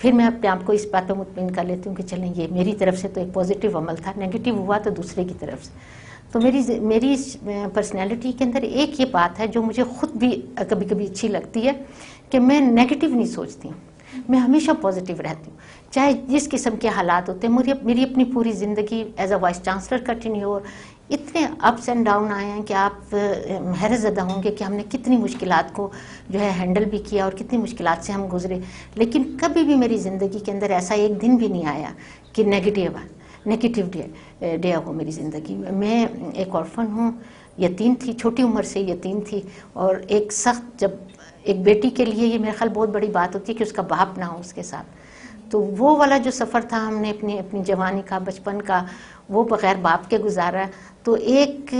پھر میں اپنے آپ کو اس بات پہ مطمئن کر لیتی ہوں کہ چلیں یہ میری طرف سے تو ایک پازیٹیو عمل تھا، نیگیٹو ہوا تو دوسرے کی طرف سے. تو میری پرسنالٹی کے اندر ایک یہ بات ہے جو مجھے خود بھی کبھی کبھی اچھی لگتی ہے کہ میں نیگیٹو نہیں سوچتی ہوں، میں ہمیشہ پازیٹیو رہتی ہوں، چاہے جس قسم کے حالات ہوتے ہیں. میری اپنی پوری زندگی as a vice chancellor continue, اور اتنے اپس اینڈ ڈاؤن آئے ہیں کہ آپ حیرت زدہ ہوں گے کہ ہم نے کتنی مشکلات کو جو ہے ہینڈل بھی کیا اور کتنی مشکلات سے ہم گزرے. لیکن کبھی بھی میری زندگی کے اندر ایسا ایک دن بھی نہیں آیا کہ نیگیٹو ڈے ہو میری زندگی میں. میں ایک آرفن ہوں، یتیم تھی، چھوٹی عمر سے یتیم تھی، اور ایک سخت، جب ایک بیٹی کے لیے یہ میرے خیال بہت بڑی بات ہوتی ہے کہ اس کا باپ نہ ہو اس کے ساتھ. تو وہ والا جو سفر تھا ہم نے اپنی جوانی کا، بچپن کا، وہ بغیر باپ کے گزارا. تو ایک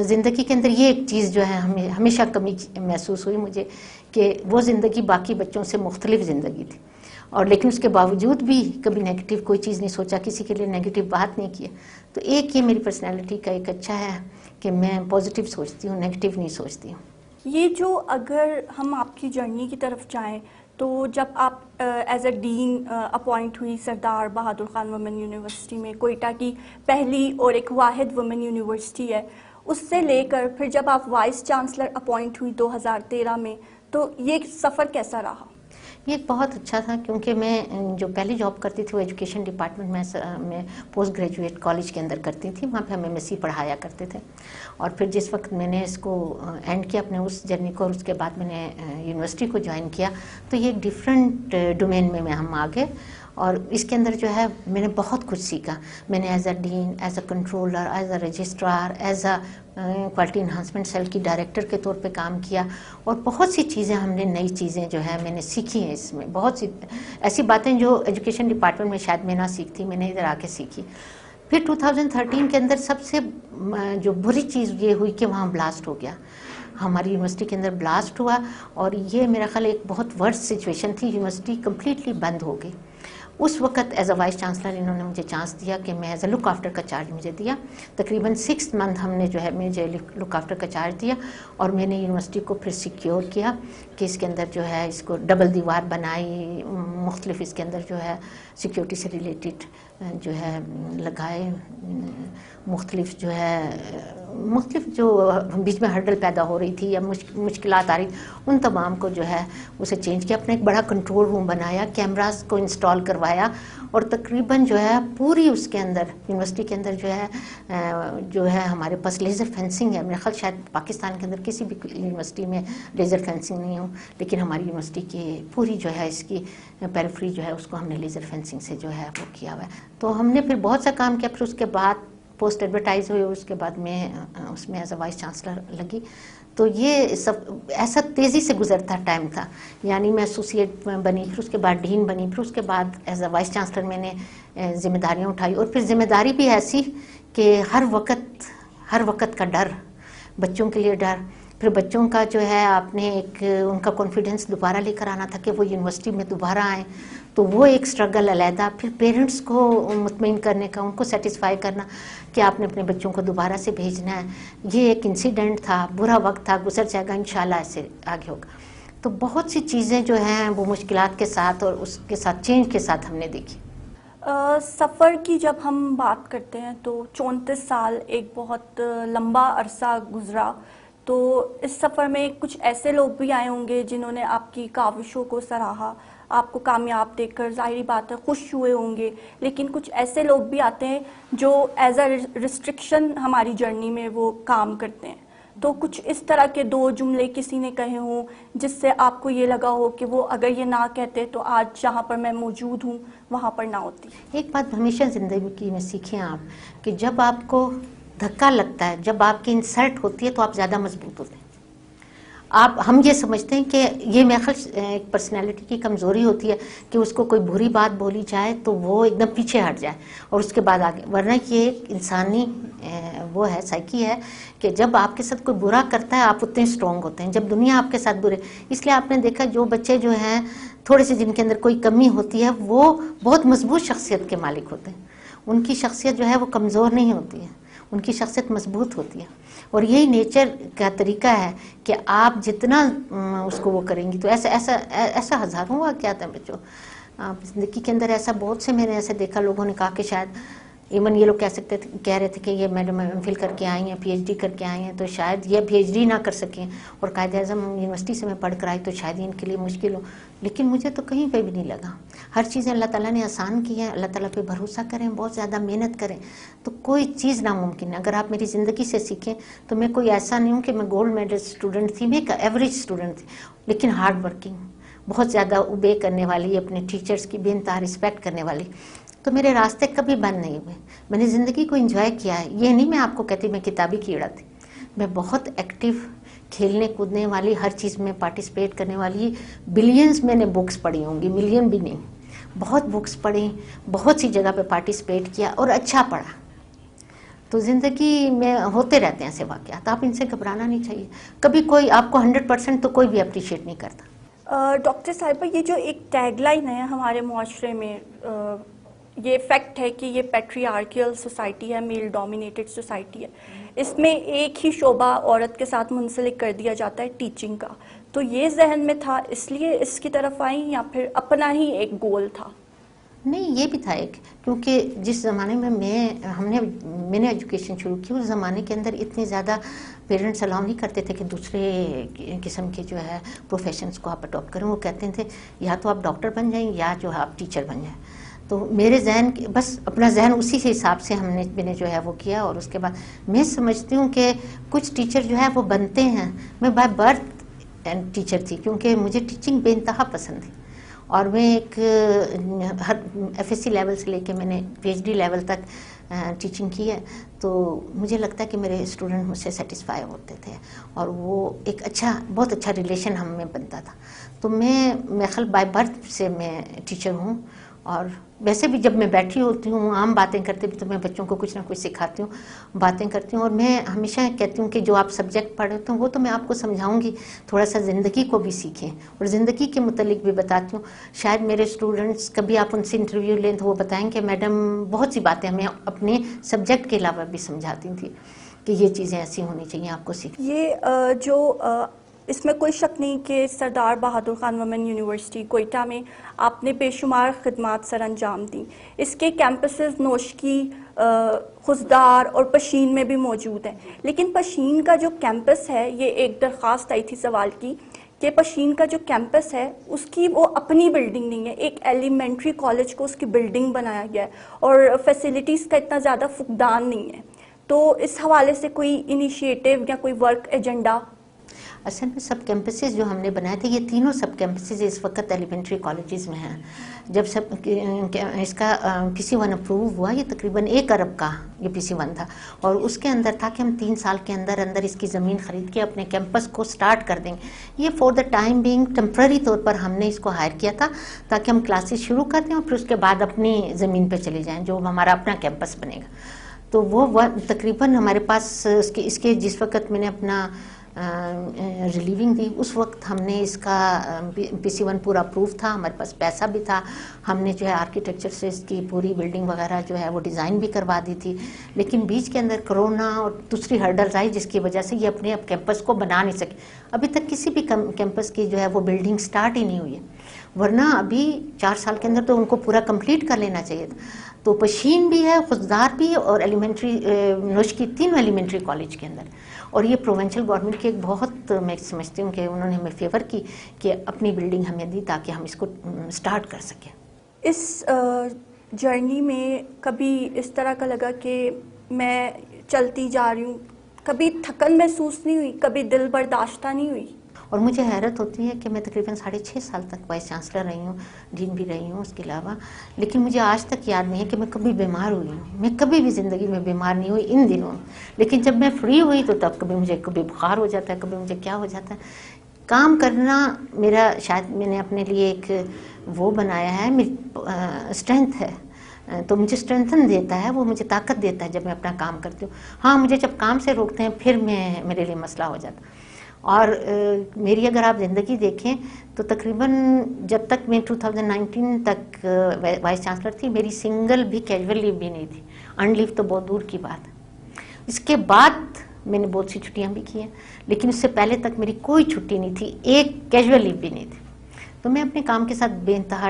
زندگی کے اندر یہ ایک چیز جو ہے ہمیشہ کمی محسوس ہوئی مجھے کہ وہ زندگی باقی بچوں سے مختلف زندگی تھی. اور لیکن اس کے باوجود بھی کبھی نیگیٹو کوئی چیز نہیں سوچا، کسی کے لیے نیگیٹو بات نہیں کی. تو ایک یہ میری پرسنالٹی کا ایک اچھا ہے کہ میں پازیٹیو سوچتی ہوں، نیگیٹو نہیں سوچتی ہوں. یہ جو اگر ہم آپ کی جرنی کی طرف جائیں تو جب آپ ایز اے ڈین اپوائنٹ ہوئی سردار بہادر خان وومن یونیورسٹی میں، کوئٹہ کی پہلی اور ایک واحد وومن یونیورسٹی ہے، اس سے لے کر پھر جب آپ وائس چانسلر اپوائنٹ ہوئی 2013 میں، تو یہ سفر کیسا رہا؟ یہ بہت اچھا تھا، کیونکہ میں جو پہلی جاب کرتی تھی وہ ایجوکیشن ڈپارٹمنٹ میں پوسٹ گریجویٹ کالج کے اندر کرتی تھی. وہاں پہ ہم MSc پڑھایا کرتے تھے. اور پھر جس وقت میں نے اس کو اینڈ کیا اپنے اس جرنی کو، اور اس کے بعد میں نے یونیورسٹی کو جوائن کیا، تو یہ ایک ڈفرینٹ ڈومین میں ہم آ گئے. اور اس کے اندر جو ہے میں نے بہت کچھ سیکھا. میں نے as a dean, as a controller, as a registrar, as a quality enhancement cell کی ڈائریکٹر کے طور پہ کام کیا. اور بہت سی چیزیں ہم نے، نئی چیزیں جو ہے میں نے سیکھی ہیں. اس میں بہت سی ایسی باتیں جو ایجوکیشن ڈپارٹمنٹ میں شاید میں نہ سیکھتی، میں نے ادھر آ کے سیکھی. پھر 2013 کے اندر سب سے جو بری چیز یہ ہوئی کہ وہاں بلاسٹ ہو گیا، ہماری یونیورسٹی کے اندر بلاسٹ ہوا. اور یہ میرا خیال ایک بہت ورسٹ سچویشن تھی، یونیورسٹی کمپلیٹلی بند ہو گئی. اس وقت ایز اے وائس چانسلر انہوں نے مجھے چانس دیا کہ میں ایز اے لک آفٹر کا چارج مجھے دیا. تقریباً 6 منتھ ہم نے جو ہے مجھے لک آفٹر کا چارج دیا. اور میں نے یونیورسٹی کو پھر سیکیور کیا کہ اس کے اندر جو ہے اس کو ڈبل دیوار بنائی، مختلف اس کے اندر جو ہے سیکیورٹی سے ریلیٹڈ جو ہے لگائے، مختلف جو بیچ میں ہرڈل پیدا ہو رہی تھی یا مشکلات آ رہی تھی، ان تمام کو جو ہے اسے چینج کیا. اپنا ایک بڑا کنٹرول روم بنایا، کیمراز کو انسٹال کروایا. اور تقریباً جو ہے پوری اس کے اندر یونیورسٹی کے اندر جو ہے ہمارے پاس لیزر فینسنگ ہے. میرے خیال شاید پاکستان کے اندر کسی بھی یونیورسٹی میں لیزر فینسنگ نہیں ہو، لیکن ہماری یونیورسٹی کی پوری جو ہے اس کی پیریفری جو ہے اس کو ہم نے لیزر فینسنگ سے جو ہے وہ کیا ہوا ہے. تو ہم نے پھر بہت سا کام کیا. پھر اس کے بعد پوسٹ ایڈورٹائز ہوئے، اس کے بعد میں اس میں ایز اے وائس چانسلر لگی. تو یہ سب ایسا تیزی سے گزرتا ٹائم تھا. یعنی میں ایسوسیٹ بنی، پھر اس کے بعد ڈین بنی، پھر اس کے بعد ایز اے وائس چانسلر میں نے ذمہ داریاں اٹھائی. اور پھر ذمہ داری بھی ایسی کہ ہر وقت کا ڈر، بچوں کے لیے ڈر. پھر بچوں کا جو ہے آپ نے ایک ان کا کانفیڈنس دوبارہ لے کر آنا تھا کہ وہ یونیورسٹی میں دوبارہ آئیں. تو وہ ایک اسٹرگل علیحدہ. پھر پیرنٹس کو مطمئن کرنے کا، ان کو سیٹسفائی کرنا کہ آپ نے اپنے بچوں کو دوبارہ سے بھیجنا ہے. یہ ایک انسیڈنٹ تھا، برا وقت تھا، گزر جائے گا، انشاءاللہ ایسے آگے ہوگا. تو بہت سی چیزیں جو ہیں وہ مشکلات کے ساتھ اور اس کے ساتھ چینج کے ساتھ ہم نے دیکھی. سفر کی جب ہم بات کرتے ہیں تو 34 سال ایک بہت لمبا عرصہ گزرا. تو اس سفر میں کچھ ایسے لوگ بھی آئے ہوں گے جنہوں نے آپ کی کاوشوں کو سراہا، آپ کو کامیاب دیکھ کر ظاہری بات ہے خوش ہوئے ہوں گے. لیکن کچھ ایسے لوگ بھی آتے ہیں جو ایز اے ریسٹرکشن ہماری جرنی میں وہ کام کرتے ہیں. تو کچھ اس طرح کے 2 جملے کسی نے کہے ہوں جس سے آپ کو یہ لگا ہو کہ وہ اگر یہ نہ کہتے تو آج جہاں پر میں موجود ہوں وہاں پر نہ ہوتی. ایک بات ہمیشہ زندگی کی میں سیکھیں آپ کہ جب آپ کو دھکا لگتا ہے، جب آپ کی انسلٹ ہوتی ہے تو آپ زیادہ مضبوط ہوتے ہیں. ہم یہ سمجھتے ہیں کہ یہ میرے خیال ایک پرسنالٹی کی کمزوری ہوتی ہے کہ اس کو کوئی بری بات بولی جائے تو وہ ایک دم پیچھے ہٹ جائے اور اس کے بعد آگے. ورنہ یہ ایک انسانی وہ ہے، سائیکی ہے کہ جب آپ کے ساتھ کوئی برا کرتا ہے آپ اتنے اسٹرانگ ہوتے ہیں. جب دنیا آپ کے ساتھ برے، اس لیے آپ نے دیکھا جو بچے جو ہیں تھوڑے سے جن کے اندر کوئی کمی ہوتی ہے وہ بہت مضبوط شخصیت کے مالک ہوتے ہیں. ان کی شخصیت جو ہے وہ کمزور نہیں ہوتی ہے، ان کی شخصیت مضبوط ہوتی ہے. اور یہی نیچر کا طریقہ ہے کہ آپ جتنا اس کو وہ کریں گی تو ایسا ہزاروں واقعات ہیں بچوں. زندگی کے اندر ایسا بہت سے میں نے ایسے دیکھا، لوگوں نے کہا کہ شاید ایون یہ لوگ کہہ رہے تھے کہ یہ میڈم ایم فل کر کے آئی ہیں، پی ایچ ڈی کر کے آئی ہیں، تو شاید یہ پی ایچ ڈی نہ کر سکیں، اور قائد اعظم یونیورسٹی سے میں پڑھ کر آئی تو شاید ان کے لیے مشکل ہو. لیکن مجھے تو کہیں پہ بھی نہیں لگا. ہر چیزیں اللہ تعالیٰ نے آسان کی ہیں. اللہ تعالیٰ پہ بھروسہ کریں، بہت زیادہ محنت کریں تو کوئی چیز ناممکن ہے. اگر آپ میری زندگی سے سیکھیں تو میں کوئی ایسا نہیں ہوں کہ میں گولڈ میڈل اسٹوڈنٹ تھی، میں ایک ایوریج اسٹوڈنٹ تھی، لیکن ہارڈ ورکنگ، بہت زیادہ اوبے کرنے والی، اپنے ٹیچرز کی بے انتہا رسپیکٹ کرنے والی. تو میرے راستے کبھی بند نہیں ہوئے. میں نے زندگی کو انجوائے کیا ہے. یہ نہیں میں آپ کو کہتی میں کتابی کیڑا تھی، میں بہت ایکٹیو، کھیلنے کودنے والی، ہر چیز میں پارٹیسپیٹ کرنے والی. بلینز میں نے بکس پڑھی ہوں گی، ملین بھی نہیں. بہت بکس پڑھی، بہت سی جگہ پہ پارٹیسپیٹ کیا اور اچھا پڑھا. تو زندگی میں ہوتے رہتے ہیں ایسے واقعات، آپ ان سے گھبرانا نہیں چاہیے. کبھی کوئی آپ کو 100% تو کوئی بھی اپریشیٹ نہیں کرتا. ڈاکٹر صاحبہ، یہ جو ایک ٹیگ لائن ہے ہمارے معاشرے میں، یہ فیکٹ ہے کہ یہ پیٹریارکیل سوسائٹی ہے، میل ڈومینیٹڈ سوسائٹی ہے. اس میں ایک ہی شعبہ عورت کے ساتھ منسلک کر دیا جاتا ہے، ٹیچنگ کا. تو یہ ذہن میں تھا اس لیے اس کی طرف آئیں، یا پھر اپنا ہی ایک گول تھا؟ نہیں، یہ بھی تھا ایک، کیونکہ جس زمانے میں میں نے ایجوکیشن شروع کی، اس زمانے کے اندر اتنی زیادہ پیرنٹس الاؤ نہیں کرتے تھے کہ دوسرے قسم کے جو ہے پروفیشنز کو آپ اڈاپٹ کریں. وہ کہتے تھے یا تو آپ ڈاکٹر بن جائیں یا جو ہے آپ ٹیچر بن جائیں. تو میرے ذہن بس اپنا ذہن اسی کے حساب سے میں نے جو ہے وہ کیا. اور اس کے بعد میں سمجھتی ہوں کہ کچھ ٹیچر جو ہے وہ بنتے ہیں. میں بائی برتھ ٹیچر تھی، کیونکہ مجھے ٹیچنگ بے انتہا پسند تھی. اور میں ایک ہر ایف ایس سی لیول سے لے کے میں نے پی ایچ ڈی لیول تک ٹیچنگ کی ہے. تو مجھے لگتا ہے کہ میرے اسٹوڈنٹ مجھ سے سیٹسفائی ہوتے تھے، اور وہ ایک بہت اچھا ریلیشن ہم میں بنتا تھا. تو میں خل بائی برتھ سے میں ٹیچر ہوں. اور ویسے بھی جب میں بیٹھی ہوتی ہوں عام باتیں کرتے بھی تو میں بچوں کو کچھ نہ کچھ سکھاتی ہوں، باتیں کرتی ہوں. اور میں ہمیشہ کہتی ہوں کہ جو آپ سبجیکٹ پڑھ رہے ہو وہ تو میں آپ کو سمجھاؤں گی، تھوڑا سا زندگی کو بھی سیکھیں اور زندگی کے متعلق بھی بتاتی ہوں. شاید میرے اسٹوڈنٹس کبھی آپ ان سے انٹرویو لیں تو وہ بتائیں کہ میڈم بہت سی باتیں ہمیں اپنے سبجیکٹ کے علاوہ بھی سمجھاتی تھیں کہ یہ چیزیں ایسی ہونی چاہیے، آپ کو سیکھ. یہ جو اس میں کوئی شک نہیں کہ سردار بہادر خان وومن یونیورسٹی کوئٹہ میں آپ نے بے شمار خدمات سر انجام دیں. اس کے کیمپسز نوشکی، خضدار اور پشین میں بھی موجود ہیں. لیکن پشین کا جو کیمپس ہے، یہ ایک درخواست آئی تھی سوال کی کہ پشین کا جو کیمپس ہے اس کی وہ اپنی بلڈنگ نہیں ہے. ایک ایلیمنٹری کالج کو اس کی بلڈنگ بنایا گیا ہے اور فیسلٹیز کا اتنا زیادہ فقدان نہیں ہے. تو اس حوالے سے کوئی انیشیٹو یا کوئی ورک ایجنڈا؟ اصل میں سب کیمپسز جو ہم نے بنائے تھے، یہ تینوں سب کیمپسز اس وقت ایلیمنٹری کالجز میں ہیں. جب اس کا پی سی 1 اپروو ہوا، یہ تقریباً 1 ارب کا یہ پی سی 1 تھا، اور اس کے اندر تھا کہ ہم 3 سال کے اندر اس کی زمین خرید کے اپنے کیمپس کو سٹارٹ کر دیں گے. یہ for the time being temporary طور پر ہم نے اس کو ہائر کیا تھا تاکہ ہم کلاسز شروع کر دیں اور پھر اس کے بعد اپنی زمین پہ چلے جائیں جو ہمارا اپنا کیمپس بنے گا. تو وہ تقریباً ہمارے پاس اس کے جس وقت میں نے اپنا ریلیونگ دی، اس وقت ہم نے اس کا پی سی 1 پورا اپروو تھا، ہمارے پاس پیسہ بھی تھا. ہم نے جو ہے آرکیٹیکچر سے اس کی پوری بلڈنگ وغیرہ جو ہے وہ ڈیزائن بھی کروا دی تھی. لیکن بیچ کے اندر کرونا اور دوسری ہرڈلز آئی جس کی وجہ سے یہ اپنے کیمپس کو بنا نہیں سکے. ابھی تک کسی بھی کیمپس کی جو ہے وہ بلڈنگ سٹارٹ ہی نہیں ہوئی ہے، ورنہ ابھی 4 سال کے اندر تو ان کو پورا کمپلیٹ کر لینا چاہیے تھا. تو پشین بھی ہے، خضدار بھی، اور ایلیمنٹری نوشکی، تینوں ایلیمنٹری کالج کے اندر. اور یہ پروونشل گورنمنٹ کی ایک بہت، میں سمجھتی ہوں کہ انہوں نے ہمیں فیور کی کہ اپنی بلڈنگ ہمیں دی تاکہ ہم اس کو سٹارٹ کر سکیں. اس جرنی میں کبھی اس طرح کا لگا کہ میں چلتی جا رہی ہوں، کبھی تھکن محسوس نہیں ہوئی، کبھی دل برداشتہ نہیں ہوئی؟ اور مجھے حیرت ہوتی ہے کہ میں تقریباً 6.5 سال تک وائس چانسلر رہی ہوں، ڈین بھی رہی ہوں اس کے علاوہ، لیکن مجھے آج تک یاد نہیں ہے کہ میں کبھی بیمار ہوئی ہوں. میں کبھی بھی زندگی میں بیمار نہیں ہوئی ان دنوں. لیکن جب میں فری ہوئی تو تب کبھی بخار ہو جاتا ہے، کبھی مجھے کیا ہو جاتا ہے. کام کرنا میرا، شاید میں نے اپنے لیے ایک وہ بنایا ہے، میری اسٹرینتھ ہے. تو مجھے اسٹرینتھن دیتا ہے، وہ مجھے طاقت دیتا ہے جب میں اپنا کام کرتی ہوں. ہاں، مجھے جب کام سے روکتے ہیں پھر میرے لیے مسئلہ ہو جاتا ہے. اور میری اگر آپ زندگی دیکھیں تو تقریباً جب تک میں 2019 تک وائس چانسلر تھی، میری سنگل بھی کیجول لیو بھی نہیں تھی. ان لیو تو بہت دور کی بات. اس کے بعد میں نے بہت سی چھٹیاں بھی کی ہیں، لیکن اس سے پہلے تک میری کوئی چھٹی نہیں تھی، ایک کیجول لیو بھی نہیں تھی. تو میں اپنے کام کے ساتھ بے انتہا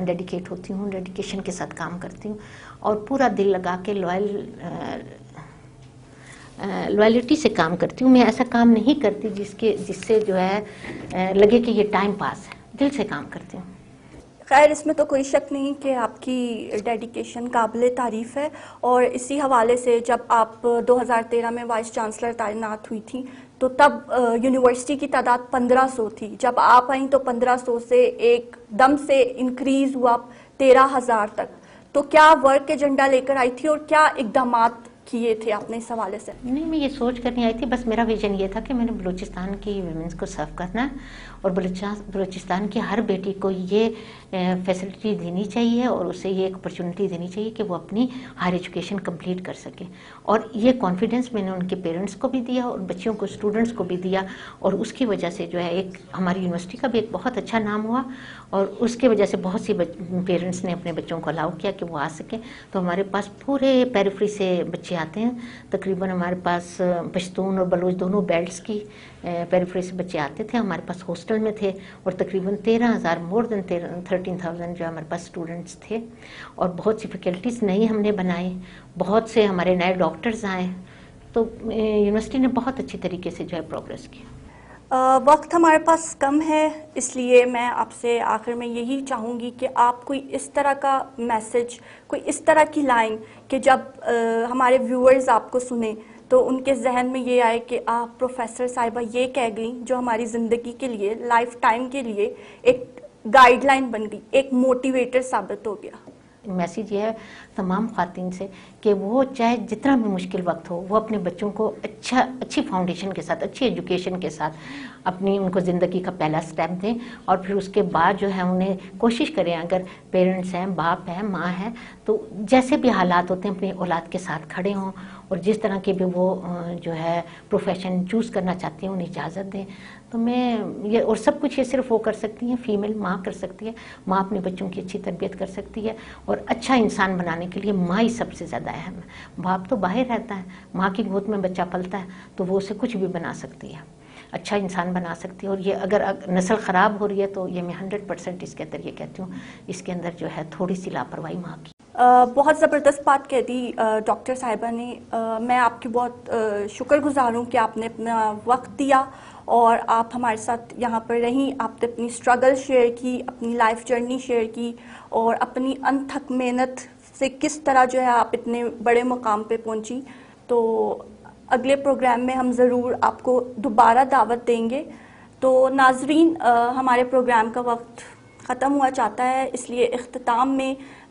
ڈیڈیکیٹ ہوتی ہوں، ڈیڈیکیشن کے ساتھ کام کرتی ہوں اور پورا دل لگا کے لوائلٹی سے کام کرتی ہوں. میں ایسا کام نہیں کرتی جس سے جو ہے لگے کہ یہ ٹائم پاس ہے. دل سے کام کرتی ہوں. خیر، اس میں تو کوئی شک نہیں کہ آپ کی ڈیڈیکیشن قابل تعریف ہے، اور اسی حوالے سے جب آپ 2013 میں وائس چانسلر تعینات ہوئی تھیں تو تب یونیورسٹی کی تعداد 1500 تھی. جب آپ آئیں تو 1500 سے ایک دم سے انکریز ہوا 13,000 تک. تو کیا ورک ایجنڈا لے کر آئی تھی اور کیا اقدامات کیے تھے آپ نے اس حوالے سے؟ نہیں، میں یہ سوچ کر نہیں آئی تھی. بس میرا ویژن یہ تھا کہ میں نے بلوچستان کی ویمنس کو سرو کرنا ہے اور بلوچستان کی ہر بیٹی کو یہ فیسلٹی دینی چاہیے اور اسے یہ ایک اپرچونٹی دینی چاہیے کہ وہ اپنی ہائر ایجوکیشن کمپلیٹ کر سکے. اور یہ کانفیڈنس میں نے ان کے پیرنٹس کو بھی دیا اور بچیوں کو، اسٹوڈنٹس کو بھی دیا، اور اس کی وجہ سے جو ہے ایک ہماری یونیورسٹی کا بھی ایک بہت اچھا نام ہوا اور اس کی وجہ سے بہت سی پیرنٹس نے اپنے بچوں کو الاؤ کیا کہ وہ آ سکیں. تو ہمارے پاس پورے پیریفری سے بچے آتے ہیں. تقریباً ہمارے پاس پشتون اور بلوچ دونوں بیلٹس کی پیریفری سے بچے آتے تھے. ہمارے پاس ہاسٹل میں تھے اور تقریباً 13,000 مور دین 13,000 جو ہمارے پاس اسٹوڈنٹس تھے. اور بہت سی فیکلٹیز نئی ہم نے بنائی، بہت سے ہمارے نئے ڈاکٹرز آئے. تو یونیورسٹی نے بہت اچھی طریقے سے جو ہے پروگریس کیا. وقت ہمارے پاس کم ہے، اس لیے میں آپ سے آخر میں یہی چاہوں گی کہ آپ کوئی اس طرح کا میسج، کوئی اس طرح کی لائن کہ جب ہمارے ویورز آپ کو سنیں تو ان کے ذہن میں یہ آئے کہ آپ پروفیسر صاحبہ یہ کہہ گئیں جو ہماری زندگی کے لیے، لائف ٹائم کے لیے ایک گائیڈ لائن بن گئی، ایک موٹیویٹر ثابت ہو گیا. میسیج یہ ہے تمام خواتین سے کہ وہ چاہے جتنا بھی مشکل وقت ہو، وہ اپنے بچوں کو اچھی فاؤنڈیشن کے ساتھ، اچھی ایجوکیشن کے ساتھ ان کو زندگی کا پہلا سٹیپ دیں. اور پھر اس کے بعد جو ہے انہیں کوشش کریں، اگر پیرنٹس ہیں، باپ ہیں، ماں ہیں، تو جیسے بھی حالات ہوتے ہیں اپنی اولاد کے ساتھ کھڑے ہوں اور جس طرح کے بھی وہ جو ہے پروفیشن چوز کرنا چاہتی ہیں انہیں اجازت دیں. تو میں یہ، اور سب کچھ یہ صرف وہ کر سکتی ہیں، فیمیل ماں کر سکتی ہے. ماں اپنے بچوں کی اچھی تربیت کر سکتی ہے اور اچھا انسان بنانے کے لیے ماں ہی سب سے زیادہ اہم ہے. باپ تو باہر رہتا ہے، ماں کی گود میں بچہ پلتا ہے تو وہ اسے کچھ بھی بنا سکتی ہے، اچھا انسان بنا سکتی ہے. اور یہ اگر نسل خراب ہو رہی ہے تو یہ میں 100% اس کے اندر یہ کہتی ہوں، اس کے اندر جو ہے تھوڑی سی لاپرواہی ماں کی. بہت زبردست بات کہہ دی ڈاکٹر صاحبہ نے. میں آپ کی بہت شکر گزار ہوں کہ آپ نے اپنا وقت دیا اور آپ ہمارے ساتھ یہاں پر رہیں. آپ نے اپنی اسٹرگل شیئر کی، اپنی لائف جرنی شیئر کی اور اپنی انتھک محنت سے کس طرح جو ہے آپ اتنے بڑے مقام پہ پہنچی. تو اگلے پروگرام میں ہم ضرور آپ کو دوبارہ دعوت دیں گے. تو ناظرین، ہمارے پروگرام کا وقت ختم ہوا چاہتا ہے، اس لیے اختتام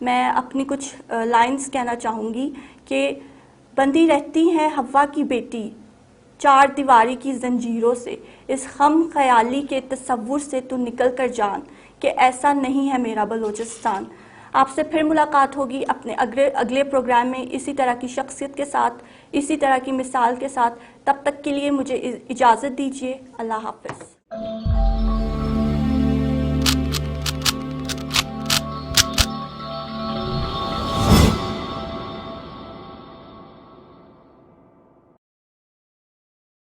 میں اپنی کچھ لائنز کہنا چاہوں گی کہ بندھی رہتی ہے ہوا کی بیٹی 4 دیواری کی زنجیروں سے، اس خم خیالی کے تصور سے تو نکل کر جان کہ ایسا نہیں ہے میرا بلوچستان. آپ سے پھر ملاقات ہوگی اپنے اگلے پروگرام میں اسی طرح کی شخصیت کے ساتھ، اسی طرح کی مثال کے ساتھ. تب تک کے لیے مجھے اجازت دیجیے. اللہ حافظ.